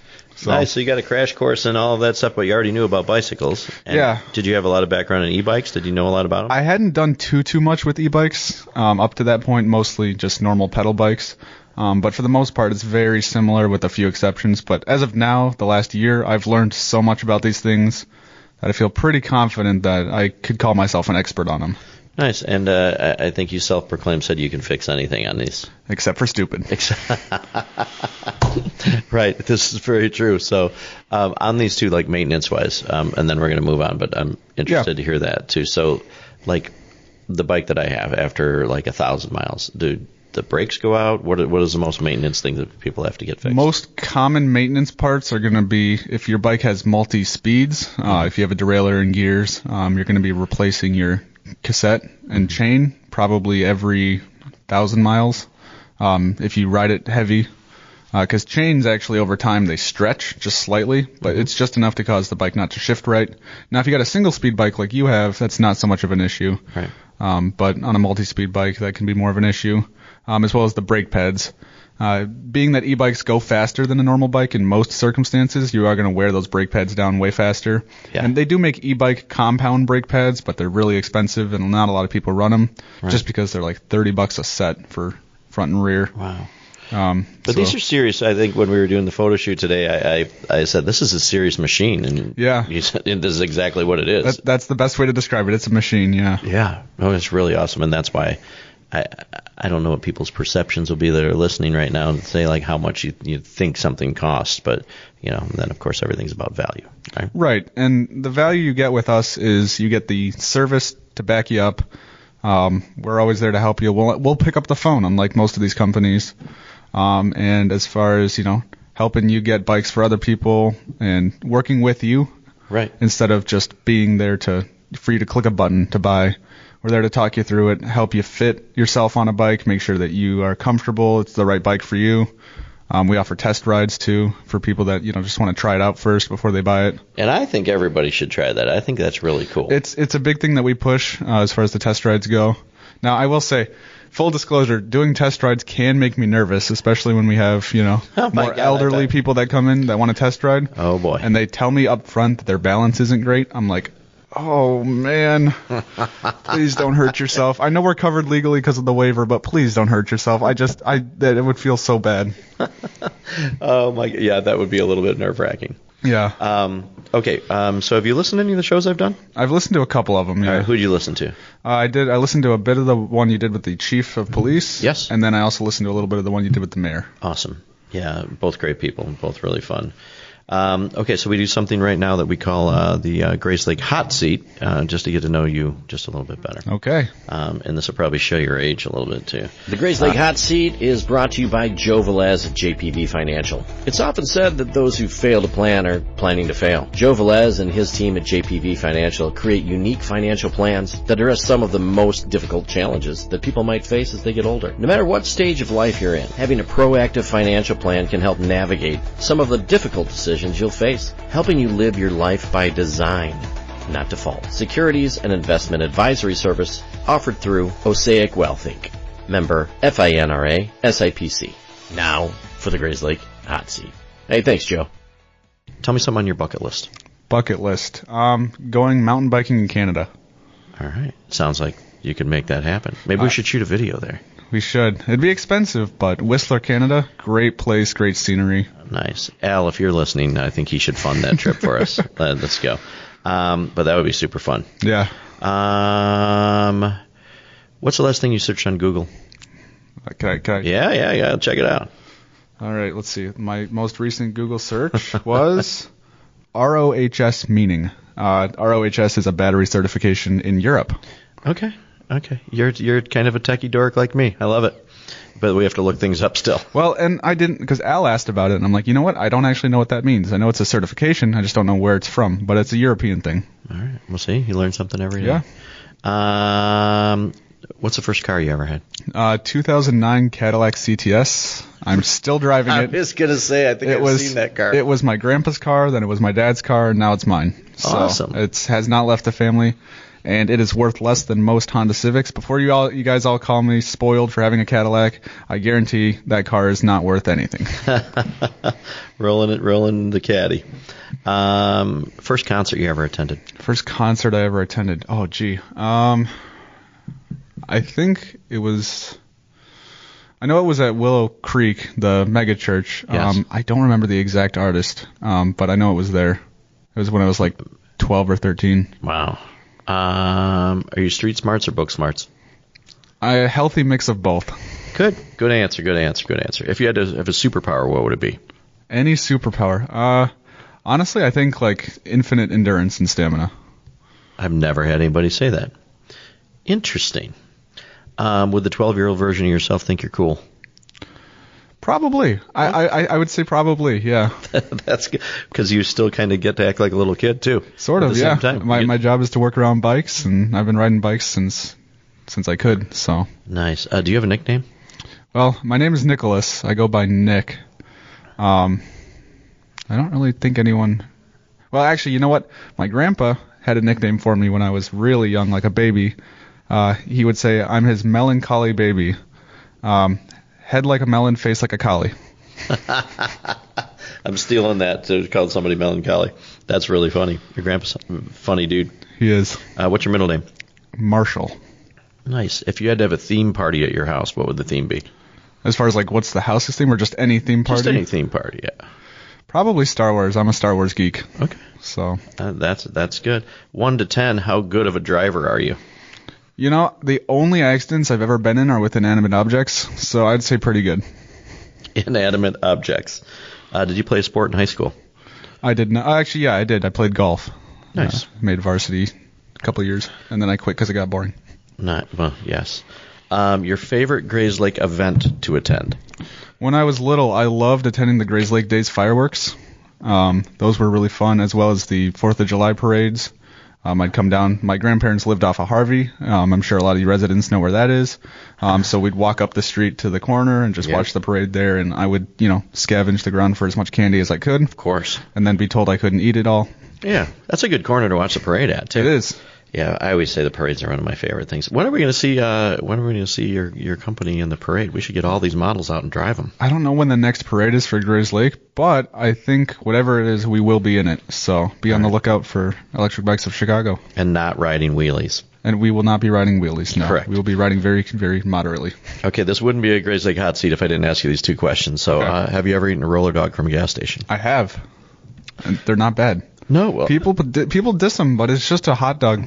Nice. So you got a crash course and all of that stuff, but you already knew about bicycles. And yeah. Did you have a lot of background in e-bikes? Did you know a lot about them? I hadn't done too much with e-bikes up to that point, mostly just normal pedal bikes. But for the most part, it's very similar with a few exceptions. But as of now, the last year, I've learned so much about these things that I feel pretty confident that I could call myself an expert on them. Nice. And I think you self-proclaimed said you can fix anything on these. Except for stupid. Right. This is very true. So on these two, like maintenance-wise, and then we're going to move on, but I'm interested to hear that too. So like the bike that I have after like 1,000 miles, do the brakes go out? What is the most maintenance thing that people have to get fixed? Most common maintenance parts are going to be if your bike has multi-speeds, if you have a derailleur and gears, you're going to be replacing your cassette and chain probably every 1,000 miles if you ride it heavy, because chains actually over time they stretch just slightly, but it's just enough to cause the bike not to shift right. Now if you got a single speed bike like you have, that's not so much of an issue, right. But on a multi-speed bike that can be more of an issue, as well as the brake pads. Being that e-bikes go faster than a normal bike in most circumstances, you are going to wear those brake pads down way faster. Yeah. And they do make e-bike compound brake pads, but they're really expensive and not a lot of people run them just because they're like $30 a set for front and rear. Wow. But these are serious. I think when we were doing the photo shoot today, I said, this is a serious machine. And yeah, you said, this is exactly what it is. That's the best way to describe it. It's a machine, yeah. Yeah. No, it's really awesome. And that's why I don't know what people's perceptions will be that are listening right now and say like how much you think something costs, but then of course everything's about value, right? Right, and the value you get with us is you get the service to back you up. We're always there to help you. We'll pick up the phone, unlike most of these companies. And as far as helping you get bikes for other people and working with you, right? Instead of just being there for you to click a button to buy. We're there to talk you through it, help you fit yourself on a bike, make sure that you are comfortable, it's the right bike for you. We offer test rides, too, for people that just want to try it out first before they buy it. And I think everybody should try that. I think that's really cool. It's a big thing that we push as far as the test rides go. Now, I will say, full disclosure, doing test rides can make me nervous, especially when we have, more elderly people that come in that want a test ride. Oh, boy. And they tell me up front that their balance isn't great. I'm like, oh, man, please don't hurt yourself. I know we're covered legally because of the waiver, but please don't hurt yourself. It would feel so bad. Oh, my, yeah, that would be a little bit nerve-wracking. Yeah. Okay. So have you listened to any of the shows I've done? I've listened to a couple of them. Yeah. All right, who'd you listen to? I listened to a bit of the one you did with the chief of police. Yes. And then I also listened to a little bit of the one you did with the mayor. Awesome. Yeah, both great people, both really fun. Okay, so we do something right now that we call the Grayslake Hot Seat, just to get to know you just a little bit better. Okay. And this will probably show your age a little bit, too. The Grayslake Hot Seat is brought to you by Joe Velez at JPV Financial. It's often said that those who fail to plan are planning to fail. Joe Velez and his team at JPV Financial create unique financial plans that address some of the most difficult challenges that people might face as they get older. No matter what stage of life you're in, having a proactive financial plan can help navigate some of the difficult decisions you'll face, helping you live your life by design, not default. Securities and investment advisory service offered through Osaic Wealth Inc. Member FINRA SIPC. Now for the Grayslake Hot Seat. Hey, thanks, Joe. Tell me something on your bucket list. Bucket list. Going mountain biking in Canada. All right. Sounds like you could make that happen. Maybe we should shoot a video there. We should. It'd be expensive, but Whistler, Canada, great place, great scenery. Nice. Al, if you're listening, I think he should fund that trip for us. Let's go. But that would be super fun. Yeah. What's the last thing you searched on Google? Can I? Yeah. Check it out. All right, let's see. My most recent Google search was ROHS meaning. ROHS is a battery certification in Europe. Okay. You're kind of a techie dork like me. I love it. But we have to look things up still. Well, and I didn't, because Al asked about it, and I'm like, you know what? I don't actually know what that means. I know it's a certification. I just don't know where it's from, but it's a European thing. All right. We'll see. You learn something every day. Yeah. What's the first car you ever had? 2009 Cadillac CTS. I'm still driving it. I was going to say, I think I've seen that car. It was my grandpa's car, then it was my dad's car, and now it's mine. So awesome. It has not left the family. And it is worth less than most Honda Civics. Before you guys all call me spoiled for having a Cadillac, I guarantee that car is not worth anything. rolling the caddy. First concert you ever attended? First concert I ever attended. Oh, gee. I think it was. I know it was at Willow Creek, the mega church. Yes. I don't remember the exact artist, but I know it was there. It was when I was like 12 or 13. Wow. Are you street smarts or book smarts? A healthy mix of both. Good answer. If you had to have a superpower, what would it be? Any superpower? Honestly, I think like infinite endurance and stamina. I've never had anybody say that. Interesting. Would the 12-year-old version of yourself think you're cool? Probably. I would say probably, yeah. That's good, because you still kind of get to act like a little kid, too. Sort of, yeah. My job is to work around bikes, and I've been riding bikes since I could, so. Nice. Do you have a nickname? Well, my name is Nicholas. I go by Nick. I don't really think anyone... Well, actually, you know what? My grandpa had a nickname for me when I was really young, like a baby. He would say, I'm his melancholy baby. Head like a melon, face like a collie. I'm stealing that to call somebody melancholy. That's really funny. Your grandpa's a funny dude. He is. What's your middle name? Marshall. Nice. If you had to have a theme party at your house, what would the theme be? As far as like what's the house's theme or just any theme party? Just any theme party, yeah. Probably Star Wars. I'm a Star Wars geek. Okay. So that's good. 1 to 10, how good of a driver are you? You know, the only accidents I've ever been in are with inanimate objects, so I'd say pretty good. Inanimate objects. Did you play a sport in high school? I did not. Actually, yeah, I did. I played golf. Nice. Made varsity a couple of years, and then I quit because it got boring. Well, yes. Your favorite Grayslake event to attend? When I was little, I loved attending the Grayslake Days fireworks. Those were really fun, as well as the 4th of July parades. I'd come down. My grandparents lived off of Harvey. I'm sure a lot of you residents know where that is. So we'd walk up the street to the corner and just watch the parade there, and I would, scavenge the ground for as much candy as I could. Of course. And then be told I couldn't eat it all. Yeah, that's a good corner to watch the parade at, too. It is. Yeah, I always say the parades are one of my favorite things. When are we going to see your company in the parade? We should get all these models out and drive them. I don't know when the next parade is for Grayslake, but I think whatever it is, we will be in it. So be on the lookout for Electric Bikes of Chicago. And not riding wheelies. And we will not be riding wheelies, no. Correct. We will be riding very, very moderately. Okay, this wouldn't be a Grayslake hot seat if I didn't ask you these two questions. So have you ever eaten a roller dog from a gas station? I have. And they're not bad. No, well, People diss them, but it's just a hot dog.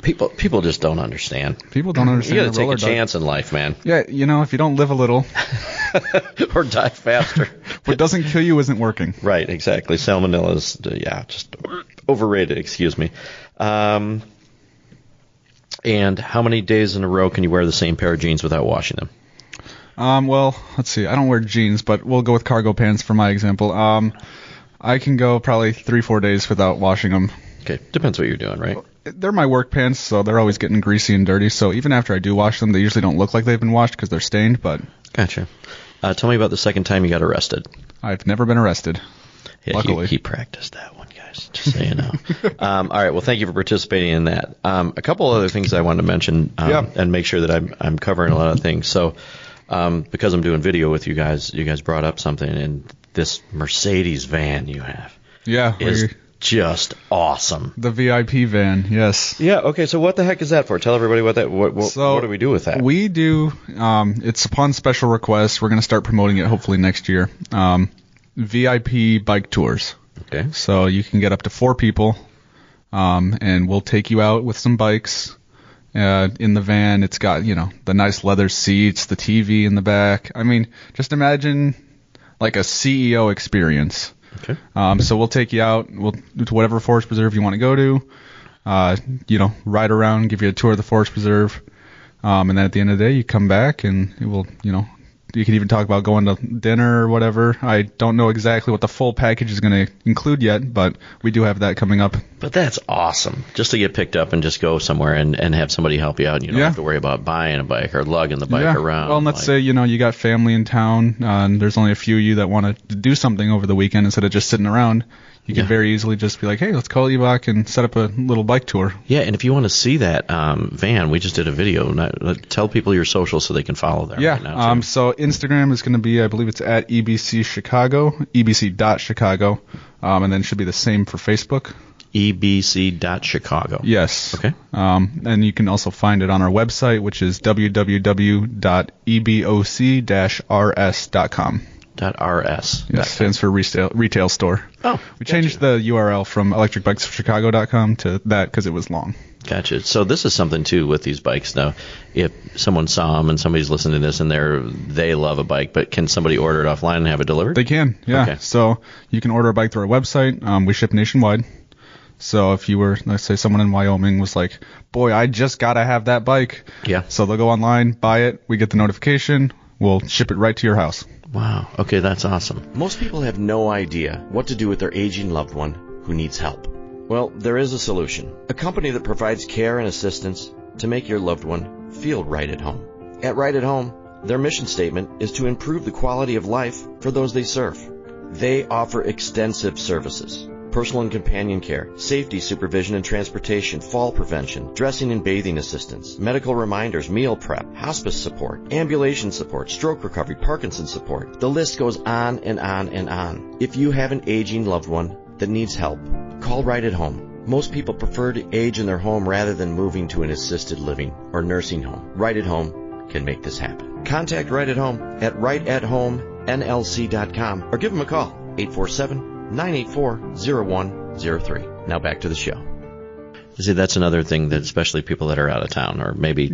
people just don't understand. People don't understand. You got to the take roller a dog. chance in life, man, Yeah, if you don't live a little, or die faster. what doesn't kill you isn't working. Right, exactly. Salmonella is, just overrated. Excuse me. And how many days in a row can you wear the same pair of jeans without washing them? Well, let's see. I don't wear jeans, but we'll go with cargo pants for my example. I can go probably 3-4 days without washing them. Okay, depends what you're doing, right? They're my work pants, so they're always getting greasy and dirty. So even after I do wash them, they usually don't look like they've been washed because they're stained. But Gotcha. Tell me about the second time you got arrested. I've never been arrested. Yeah, Luckily. he practiced that one, guys, just so you know. All right, well, thank you for participating in that. A couple other things I wanted to mention and make sure that I'm covering a lot of things. So because I'm doing video with you guys brought up something, and this Mercedes van you have is just awesome. The VIP van, yes. Yeah, okay, so what the heck is that for? Tell everybody what do we do with that? We do, it's upon special request. We're going to start promoting it hopefully next year. VIP bike tours. Okay. So you can get up to 4 people, and we'll take you out with some bikes in the van. It's got, the nice leather seats, the TV in the back. I mean, just imagine like a CEO experience. Okay. So we'll take you out to whatever forest preserve you want to go to, ride around, give you a tour of the forest preserve. And then at the end of the day, you come back and it will, you can even talk about going to dinner or whatever. I don't know exactly what the full package is going to include yet, but we do have that coming up. But that's awesome. Just to get picked up and just go somewhere and have somebody help you out. And you don't have to worry about buying a bike or lugging the bike around. Well, and let's say, you got family in town, and there's only a few of you that want to do something over the weekend instead of just sitting around. You can very easily just be like, hey, let's call Ebach and set up a little bike tour. Yeah, and if you want to see that van, we just did a video. Tell people your socials so they can follow there. Yeah, right now, too. So Instagram is going to be, I believe it's at EBC Chicago, ebc.chicago, and then it should be the same for Facebook. ebc.chicago. Yes. Okay. And you can also find it on our website, which is www.eboc-rs.com. .rs. Yes, stands for retail store. Oh, we changed the URL from electricbikesforchicago.com to that because it was long. Gotcha. So this is something too with these bikes now. If someone saw them and somebody's listening to this and they love a bike, but can somebody order it offline and have it delivered? They can. Yeah. Okay. So you can order a bike through our website. We ship nationwide. So if you were, let's say someone in Wyoming was like, boy, I just got to have that bike. Yeah. So they'll go online, buy it. We get the notification. We'll ship it right to your house. Wow. Okay, that's awesome. Most people have no idea what to do with their aging loved one who needs help. Well, there is a solution. A company that provides care and assistance to make your loved one feel right at home. At Right at Home, their mission statement is to improve the quality of life for those they serve. They offer extensive services: personal and companion care, safety supervision and transportation, fall prevention, dressing and bathing assistance, medical reminders, meal prep, hospice support, ambulation support, stroke recovery, Parkinson's support. The list goes on and on and on. If you have an aging loved one that needs help, call Right at Home. Most people prefer to age in their home rather than moving to an assisted living or nursing home. Right at Home can make this happen. Contact Right at Home at rightathomennlc.com or give them a call, 847-984-0103. Now back to the show. See, that's another thing that especially people that are out of town or maybe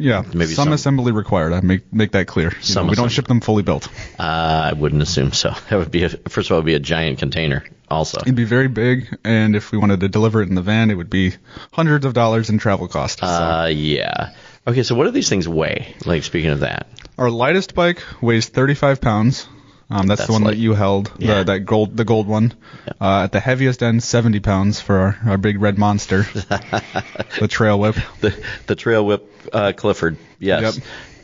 some assembly required. I make that clear. We don't ship them fully built. I wouldn't assume so. That would be first of all, it would be a giant container. Also, it'd be very big, and if we wanted to deliver it in the van, it would be hundreds of dollars in travel costs. Yeah. Okay, so what do these things weigh? Like, speaking of that, our lightest bike weighs 35 pounds. That's the one that you held, the gold one. Yeah. At the heaviest end, 70 pounds for our big red monster, the Trail Whip. The Trail Whip Clifford, yes.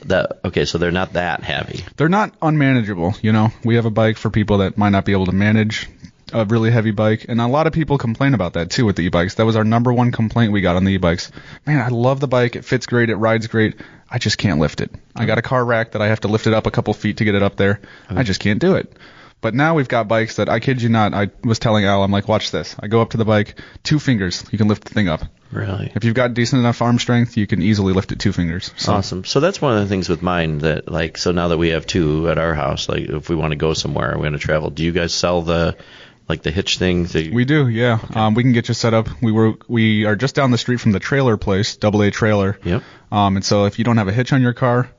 Yep. Okay, so they're not that heavy. They're not unmanageable, We have a bike for people that might not be able to manage a really heavy bike, and a lot of people complain about that too with the e-bikes. That was our number one complaint we got on the e-bikes. Man, I love the bike. It fits great. It rides great. I just can't lift it. I got a car rack that I have to lift it up a couple feet to get it up there. Okay. I just can't do it. But now we've got bikes that, I kid you not, I was telling Al, I'm like, watch this. I go up to the bike, 2 fingers, you can lift the thing up. Really? If you've got decent enough arm strength, you can easily lift it 2 fingers. So. Awesome. So that's one of the things with mine so now that we have 2 at our house, like if we want to go somewhere, we want to travel, do you guys sell the like the hitch thing? We do, yeah. Okay. We can get you set up. We are just down the street from the trailer place, AA Trailer. Yep. And so if you don't have a hitch on your car,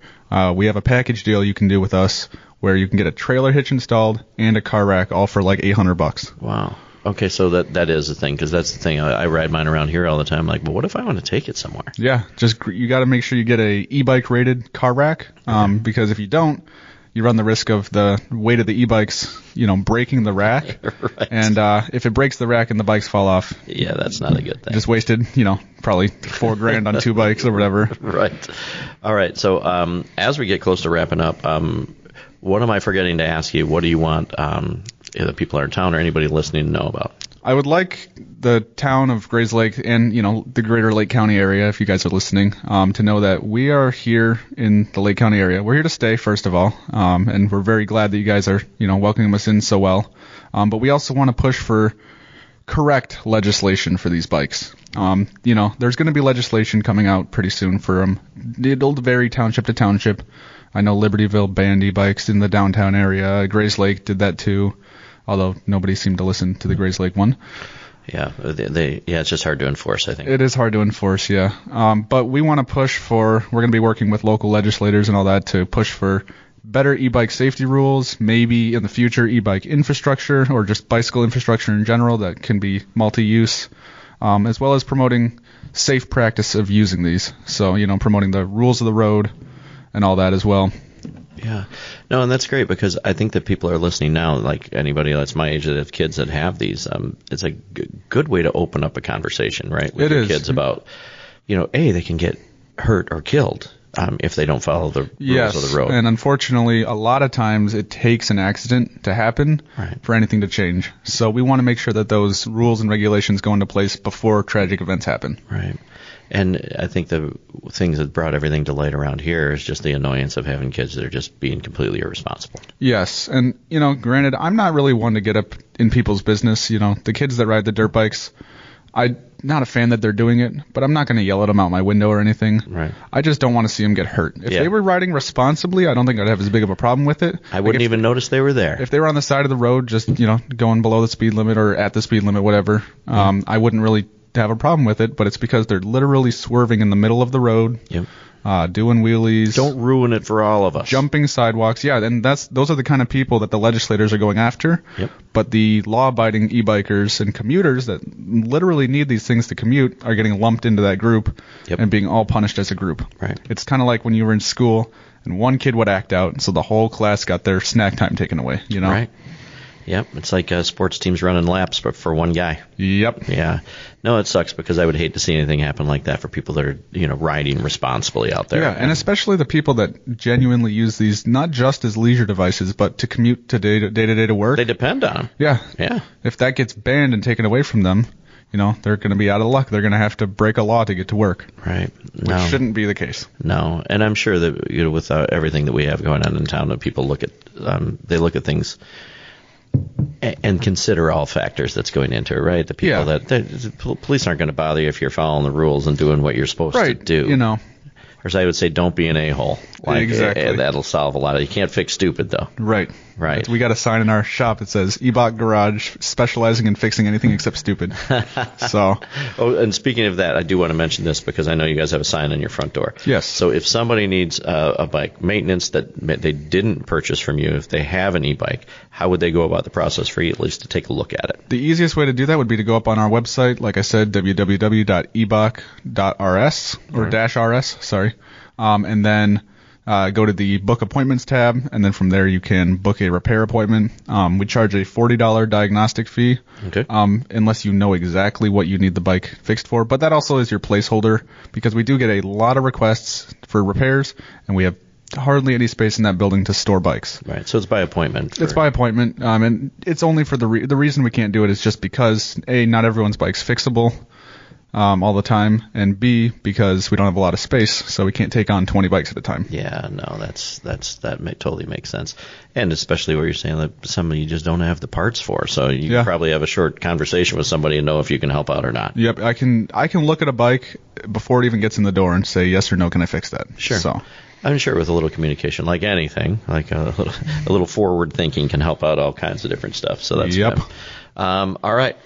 we have a package deal you can do with us where you can get a trailer hitch installed and a car rack all for like $800. Wow. Okay, so that is the thing, because that's the thing. I ride mine around here all the time. Like, but what if I want to take it somewhere? Yeah, you got to make sure you get a e-bike rated car rack, because if you don't, you run the risk of the weight of the e-bikes, breaking the rack. Right. And if it breaks the rack and the bikes fall off, yeah, that's not a good thing. Just wasted, probably $4,000 on 2 bikes or whatever. Right. All right. So as we get close to wrapping up, what am I forgetting to ask you? What do you want the people in our town or anybody listening to know about? I would like the town of Grayslake and, the greater Lake County area, if you guys are listening, to know that we are here in the Lake County area. We're here to stay, first of all, and we're very glad that you guys are, welcoming us in so well. But we also want to push for correct legislation for these bikes. There's going to be legislation coming out pretty soon for them. It'll vary township to township. I know Libertyville banned e-bikes in the downtown area. Grayslake did that too, although nobody seemed to listen to the Grayslake one. Yeah, it's just hard to enforce, I think. It is hard to enforce, yeah. But we want to we're going to be working with local legislators and all that to push for better e-bike safety rules, maybe in the future e-bike infrastructure or just bicycle infrastructure in general that can be multi-use, as well as promoting safe practice of using these. So, promoting the rules of the road and all that as well. Yeah. No, and that's great because I think that people are listening now, like anybody that's my age that have kids that have these. It's a good way to open up a conversation, right? With your kids about, they can get hurt or killed if they don't follow the rules of the road. And unfortunately, a lot of times it takes an accident to happen for anything to change. So we want to make sure that those rules and regulations go into place before tragic events happen. Right. And I think the things that brought everything to light around here is just the annoyance of having kids that are just being completely irresponsible. Yes. And, granted, I'm not really one to get up in people's business. The kids that ride the dirt bikes, I'm not a fan that they're doing it, but I'm not going to yell at them out my window or anything. Right. I just don't want to see them get hurt. If they were riding responsibly, I don't think I'd have as big of a problem with it. I wouldn't even notice they were there. If they were on the side of the road, just, going below the speed limit or at the speed limit, whatever, I wouldn't really have a problem with it, but it's because they're literally swerving in the middle of the road, doing wheelies. Don't ruin it for all of us. Jumping sidewalks, and those are the kind of people that the legislators are going after. Yep. But the law-abiding e-bikers and commuters that literally need these things to commute are getting lumped into that group and being all punished as a group. Right. It's kind of like when you were in school and one kid would act out, so the whole class got their snack time taken away. Right. Yep, it's like sports teams running laps, but for one guy. Yep. Yeah. No, it sucks because I would hate to see anything happen like that for people that are, riding responsibly out there. Yeah, and especially the people that genuinely use these not just as leisure devices, but to commute to day-to-day to work. They depend on them. Yeah. Yeah. If that gets banned and taken away from them, they're going to be out of luck. They're going to have to break a law to get to work. Right. Which shouldn't be the case. No, and I'm sure that with everything that we have going on in town, that people look at things and consider all factors that's going into it, right? The people the police aren't going to bother you if you're following the rules and doing what you're supposed to do. Or as I would say, don't be an a-hole. Exactly. That'll solve a lot of it. You can't fix stupid, though. Right. We got a sign in our shop that says eBot Garage, specializing in fixing anything except stupid. So. Oh, and speaking of that, I do want to mention this because I know you guys have a sign on your front door. Yes. So if somebody needs a bike maintenance that they didn't purchase from you, if they have an e-bike, how would they go about the process for you at least to take a look at it? The easiest way to do that would be to go up on our website, like I said, www.ebok.rs, or -rs, sorry. And then go to the book appointments tab, and then from there you can book a repair appointment. We charge a $40 diagnostic fee, unless you know exactly what you need the bike fixed for. But that also is your placeholder, because we do get a lot of requests for repairs, and we have hardly any space in that building to store bikes. Right, so it's by appointment. It's by appointment, and it's only for the reason we can't do it is just because, A, not everyone's bike's fixable all the time, and B, because we don't have a lot of space, so we can't take on 20 bikes at a time. Yeah, no, totally makes sense. And especially where you're saying that somebody you just don't have the parts for, so you can probably have a short conversation with somebody and know if you can help out or not. Yep, I can look at a bike before it even gets in the door and say yes or no, can I fix that? Sure. So. I'm sure with a little communication, like anything, like a little forward thinking can help out all kinds of different stuff. So that's Yep. good. All right.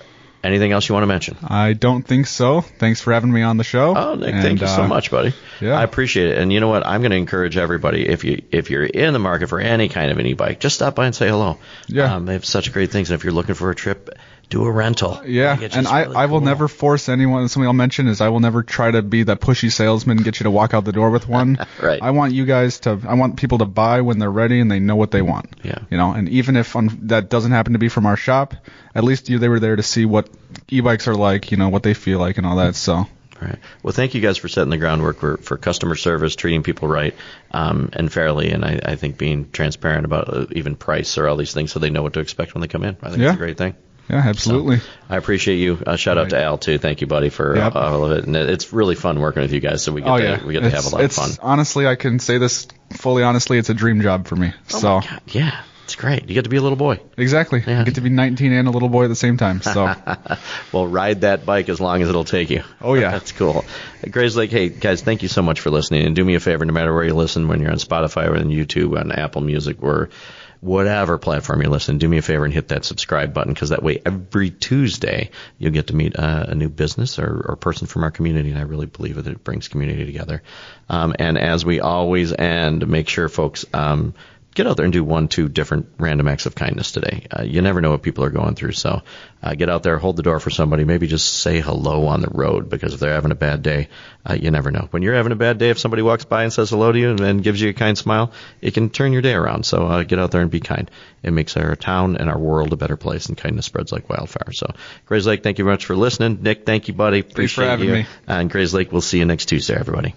Anything else you want to mention? I don't think so. Thanks for having me on the show. Oh, Nick, thank you so much, buddy. Yeah. I appreciate it. And you know what? I'm going to encourage everybody, if you're in the market for any kind of an e-bike, just stop by and say hello. Yeah. They have such great things. And if you're looking for a trip, do a rental. Yeah, and I will never force anyone. Something I'll mention is I will never try to be that pushy salesman and get you to walk out the door with one. Right. I want people to buy when they're ready and they know what they want. Yeah. And even if that doesn't happen to be from our shop, at least they were there to see what e-bikes are like, what they feel like and all that. So. Right. Well, thank you guys for setting the groundwork for customer service, treating people right and fairly, and I think being transparent about even price or all these things so they know what to expect when they come in. I think it's a great thing. Yeah, absolutely. So, I appreciate you. Shout out to Al, too. Thank you, buddy, for all of it. And it's really fun working with you guys, so we get to have a lot of fun. Honestly, I can say this fully honestly, it's a dream job for me. Oh, my God. Yeah, it's great. You get to be a little boy. Exactly. Yeah. You get to be 19 and a little boy at the same time. So. Well, ride that bike as long as it'll take you. Oh, yeah. That's cool. Grayslake, hey, guys, thank you so much for listening. And do me a favor, no matter where you listen, when you're on Spotify or on YouTube, on Apple Music, or whatever platform you're listening, do me a favor and hit that subscribe button, because that way every Tuesday you'll get to meet a new business or person from our community, and I really believe that it brings community together. And as we always end, make sure, folks, get out there and do 1-2 different random acts of kindness today. You never know what people are going through, so get out there, hold the door for somebody, maybe just say hello on the road, because if they're having a bad day, you never know. When you're having a bad day, if somebody walks by and says hello to you and gives you a kind smile, it can turn your day around. So get out there and be kind. It makes our town and our world a better place, and kindness spreads like wildfire. So, Grayslake, thank you very much for listening. Nick, thank you, buddy. Thanks for having me. And Grayslake, we'll see you next Tuesday, everybody.